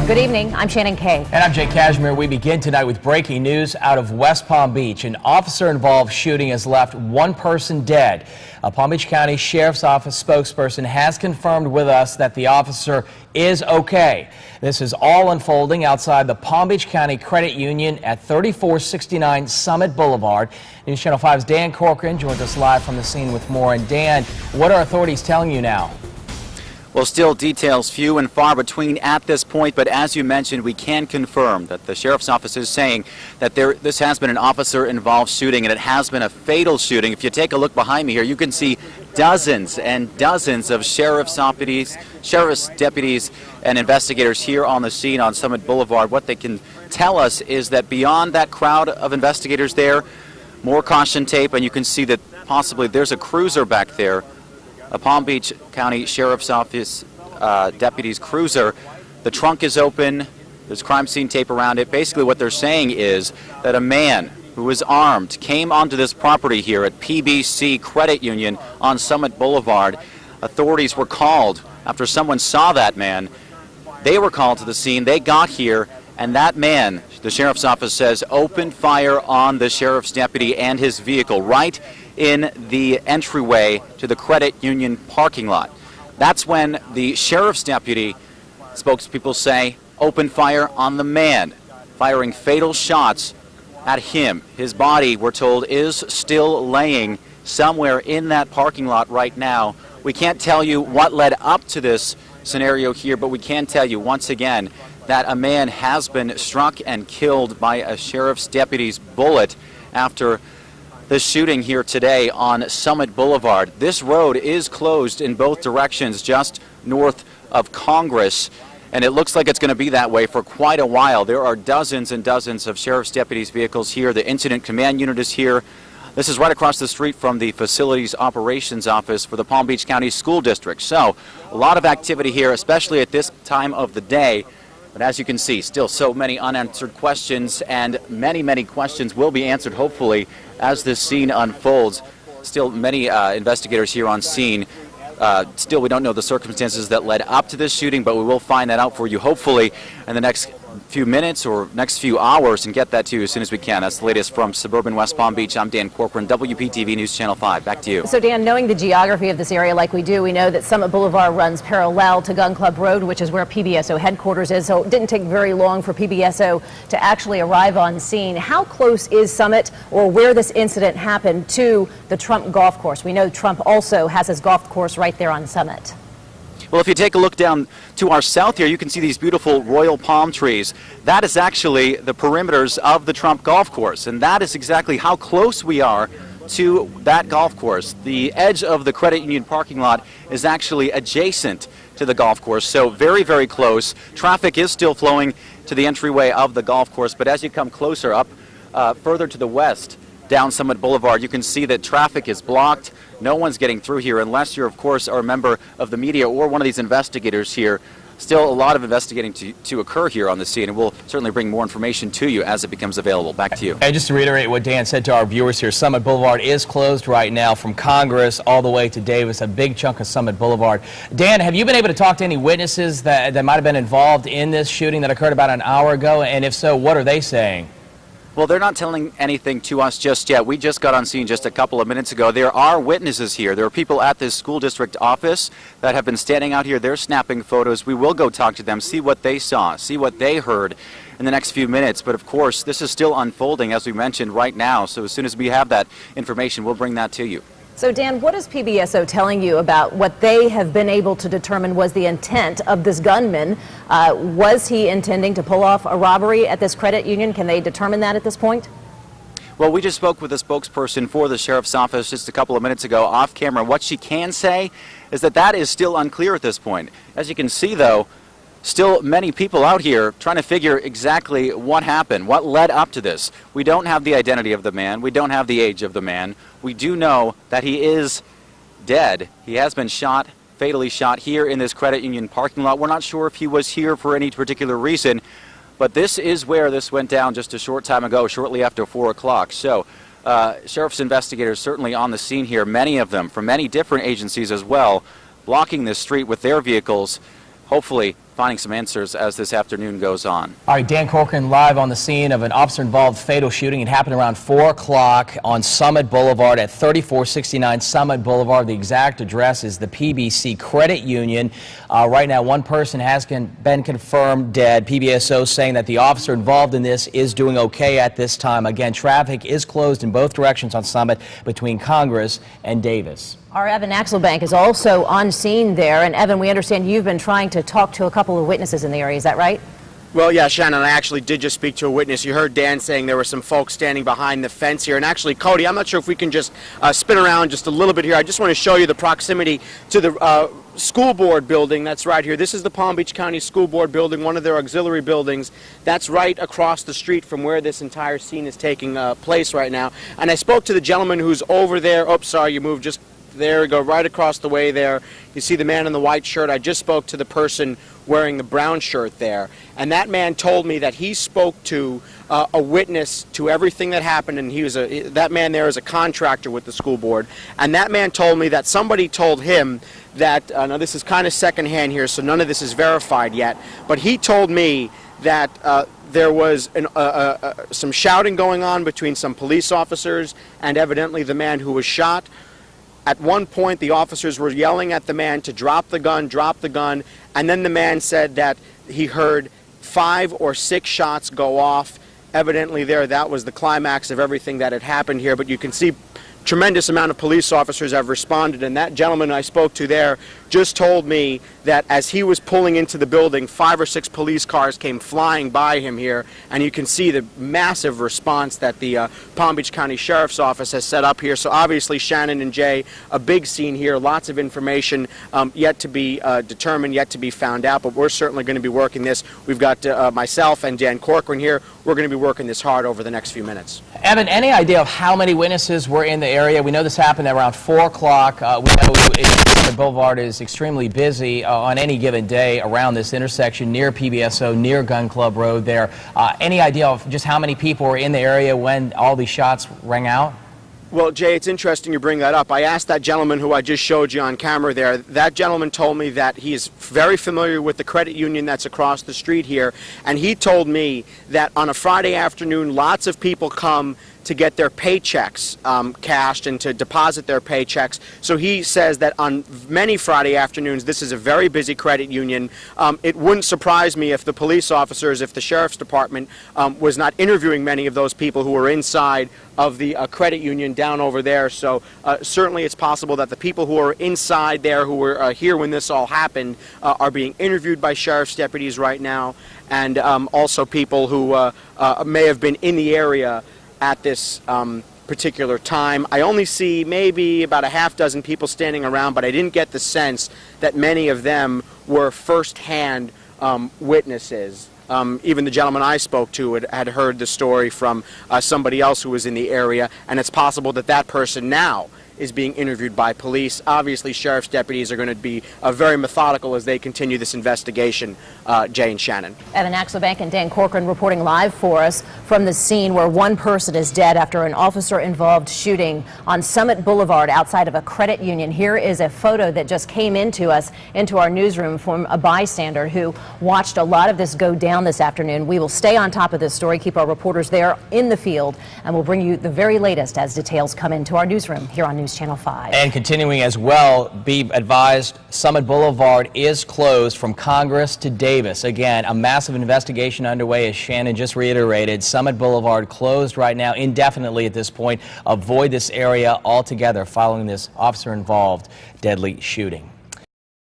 Good evening. I'm Shannon Kay. And I'm Jake Cashmere. We begin tonight with breaking news out of West Palm Beach. An officer-involved shooting has left one person dead. A Palm Beach County Sheriff's Office spokesperson has confirmed with us that the officer is okay. This is all unfolding outside the Palm Beach County Credit Union at 3469 Summit Boulevard. News Channel 5's Dan Corcoran joins us live from the scene with more. And Dan, what are authorities telling you now? Well, still details few and far between at this point, but as you mentioned, we can confirm that the Sheriff's Office is saying that this has been an officer-involved shooting, and it has been a fatal shooting. If you take a look behind me here, you can see dozens and dozens of sheriff's deputies, and investigators here on the scene on Summit Boulevard. What they can tell us is that beyond that crowd of investigators there, more caution tape, and you can see that possibly there's a cruiser back there. A Palm Beach County Sheriff's Office deputy's cruiser. The trunk is open. There's crime scene tape around it. Basically what they're saying is that a man who was armed came onto this property here at PBC Credit Union on Summit Boulevard. Authorities were called after someone saw that man. They were called to the scene. They got here, and that man, the Sheriff's Office says, opened fire on the sheriff's deputy and his vehicle right in the entryway to the credit union parking lot. That's when the sheriff's deputy, spokespeople say, opened fire on the man, firing fatal shots at him. His body, we're told, is still laying somewhere in that parking lot right now. We can't tell you what led up to this scenario here, but we can tell you once again that a man has been struck and killed by a sheriff's deputy's bullet after the shooting here today on Summit Boulevard. This road is closed in both directions just north of Congress, and it looks like it's going to be that way for quite a while. There are dozens and dozens of sheriff's deputies' vehicles here. The Incident Command Unit is here. This is right across the street from the Facilities Operations Office for the Palm Beach County School District. So a lot of activity here, especially at this time of the day. But as you can see, still so many unanswered questions, and many questions will be answered, hopefully, as this scene unfolds. Still many investigators here on scene. Still, we don't know the circumstances that led up to this shooting, but we will find that out for you, hopefully, in the next few minutes or next few hours, and get that to you as soon as we can. That's the latest from suburban West Palm Beach. I'm Dan Corcoran, WPTV News Channel 5. Back to you. So, Dan, knowing the geography of this area like we do, we know that Summit Boulevard runs parallel to Gun Club Road, which is where PBSO headquarters is. So it didn't take very long for PBSO to actually arrive on scene. How close is Summit, or where this incident happened, to the Trump Golf Course? We know Trump also has his golf course right there on Summit. Well, if you take a look down to our south here, you can see these beautiful royal palm trees. That is actually the perimeters of the Trump Golf Course, and that is exactly how close we are to that golf course. The edge of the credit union parking lot is actually adjacent to the golf course, so very close. Traffic is still flowing to the entryway of the golf course, but as you come closer up, further to the west, down Summit Boulevard, you can see that traffic is blocked. No one's getting through here unless you're, of course, are a member of the media or one of these investigators here. Still a lot of investigating to occur here on the scene, and we'll certainly bring more information to you as it becomes available. Back to you. And just to reiterate what Dan said to our viewers here, Summit Boulevard is closed right now from Congress all the way to Davis, a big chunk of Summit Boulevard. Dan, have you been able to talk to any witnesses that might have been involved in this shooting that occurred about an hour ago? And if so, what are they saying? Well, they're not telling anything to us just yet. We just got on scene just a couple of minutes ago. There are witnesses here. There are people at this school district office that have been standing out here. They're snapping photos. We will go talk to them, see what they saw, see what they heard in the next few minutes. But of course, this is still unfolding, as we mentioned, right now. So as soon as we have that information, we'll bring that to you. So, Dan, what is PBSO telling you about what they have been able to determine was the intent of this gunman? Was he intending to pull off a robbery at this credit union? Can they determine that at this point? Well, we just spoke with a spokesperson for the Sheriff's Office just a couple of minutes ago off camera. What she can say is that is still unclear at this point. As you can see, though, still many people out here trying to figure exactly what happened, what led up to this. We don't have the identity of the man. We don't have the age of the man. We do know that he is dead. He has been shot, fatally shot here in this credit union parking lot. We're not sure if he was here for any particular reason, but this is where this went down just a short time ago, shortly after 4 o'clock. So sheriff's investigators certainly on the scene here, many of them from many different agencies as well, blocking this street with their vehicles, hopefully finding some answers as this afternoon goes on. All right, Dan Corcoran live on the scene of an officer-involved fatal shooting. It happened around 4 o'clock on Summit Boulevard at 3469 Summit Boulevard. The exact address is the PBC Credit Union. Right now, one person has been confirmed dead. PBSO saying that the officer involved in this is doing okay at this time. Again, traffic is closed in both directions on Summit between Congress and Davis. Our Evan Axelbank is also on scene there. And Evan, we understand you've been trying to talk to a couple of witnesses in the area. Is that right? Well, yeah, Shannon, I actually did just speak to a witness. You heard Dan saying there were some folks standing behind the fence here. And actually, Cody, I'm not sure if we can just spin around just a little bit here. I just want to show you the proximity to the school board building that's right here. This is the Palm Beach County School Board building, one of their auxiliary buildings. That's right across the street from where this entire scene is taking place right now. And I spoke to the gentleman who's over there. Oops, sorry, you moved just there. We go right across the way there. You see the man in the white shirt. I just spoke to the person wearing the brown shirt there. And that man told me that he spoke to a witness to everything that happened, and that man there is a contractor with the school board. And that man told me that somebody told him that, now this is kind of secondhand here, so none of this is verified yet, but he told me that there was some shouting going on between some police officers and evidently the man who was shot. At one point, the officers were yelling at the man to drop the gun, and then the man said that he heard 5 or 6 shots go off. Evidently that was the climax of everything that had happened here, but you can see tremendous amount of police officers have responded, and that gentleman I spoke to there just told me that as he was pulling into the building, 5 or 6 police cars came flying by him here, and you can see the massive response that the Palm Beach County Sheriff's Office has set up here. So obviously, Shannon and Jay, a big scene here, lots of information yet to be determined, yet to be found out, but we're certainly going to be working this. We've got myself and Dan Corcoran here. We're going to be working this hard over the next few minutes. Evan, any idea of how many witnesses were in the area? We know this happened at around 4 o'clock. We know the Boulevard is extremely busy on any given day around this intersection near PBSO, near Gun Club Road there. Any idea of just how many people were in the area when all these shots rang out? Well, Jay, it's interesting you bring that up. I asked that gentleman who I just showed you on camera there. That gentleman told me that he is very familiar with the credit union that's across the street here, and he told me that on a Friday afternoon, lots of people come to get their paychecks cashed and to deposit their paychecks. So he says that on many Friday afternoons, this is a very busy credit union. It wouldn't surprise me if the police officers, if the Sheriff's Department was not interviewing many of those people who were inside of the credit union down over there. So certainly it's possible that the people who are inside there, who were here when this all happened, are being interviewed by sheriff's deputies right now, and also people who may have been in the area at this particular time. I only see maybe about a half dozen people standing around, but I didn't get the sense that many of them were first-hand witnesses. Even the gentleman I spoke to had heard the story from somebody else who was in the area, and it's possible that that person now is being interviewed by police. Obviously, sheriff's deputies are going to be very methodical as they continue this investigation. Jay and Shannon. Evan Axelbank and Dan Corcoran reporting live for us from the scene where one person is dead after an officer-involved shooting on Summit Boulevard outside of a credit union. Here is a photo that just came into our newsroom from a bystander who watched a lot of this go down this afternoon. We will stay on top of this story, keep our reporters there in the field, and we'll bring you the very latest as details come into our newsroom here on News Channel 5. And continuing as well, be advised, Summit Boulevard is closed from Congress to Davis. Again, a massive investigation underway, as Shannon just reiterated. Summit Boulevard closed right now indefinitely at this point. Avoid this area altogether following this officer-involved deadly shooting.